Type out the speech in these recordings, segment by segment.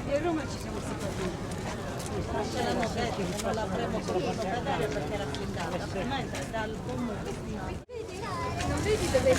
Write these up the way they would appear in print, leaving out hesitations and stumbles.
E a Roma ci siamo stati. Non l'avremmo potuto vedere perché era blindata, mentre dal comune. Non vedi dove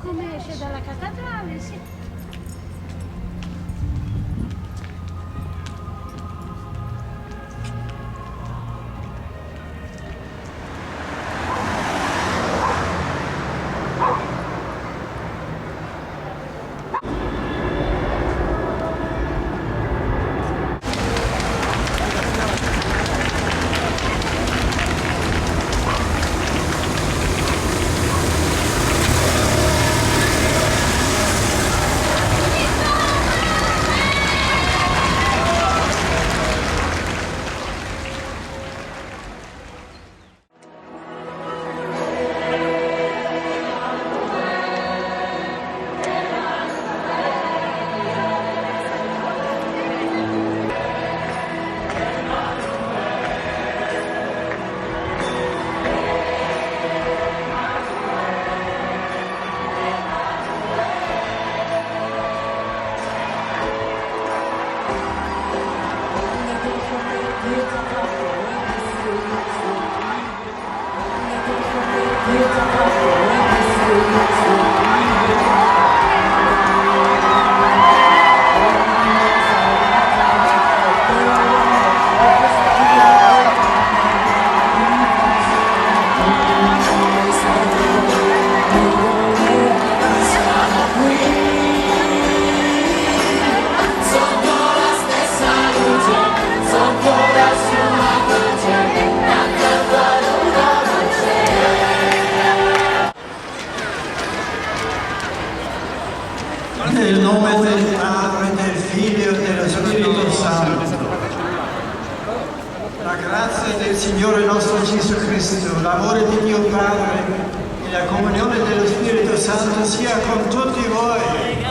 come esce dalla cattedrale, sì. Signore nostro Gesù Cristo, l'amore di Dio Padre e la comunione dello Spirito Santo sia con tutti voi.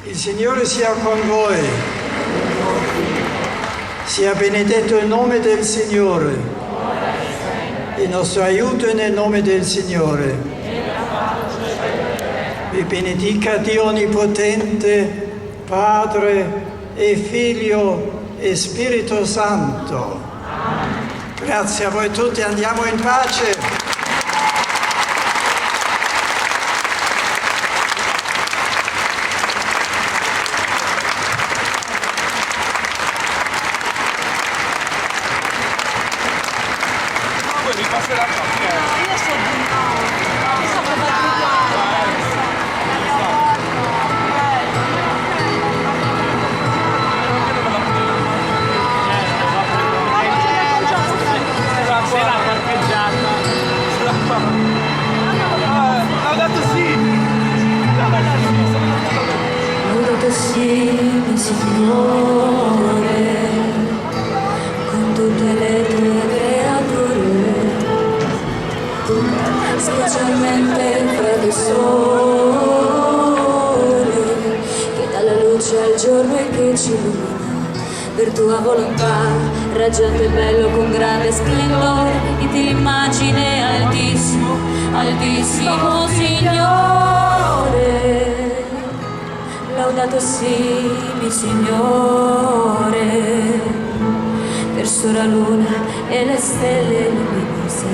Il Signore sia con voi. Sia benedetto il nome del Signore. Il nostro aiuto è nel nome del Signore. Vi benedica Dio Onnipotente, Padre e Figlio e Spirito Santo. Grazie a voi tutti, andiamo in pace. Signore, con tutte le tue creature, specialmente per il sole, che dà la luce al giorno e che ci illumina, per tua volontà, raggiante e bello con grande splendore, di ti immagine altissimo, altissimo Signore. Laudato sii, mi Signore, verso la luna e le stelle luminose.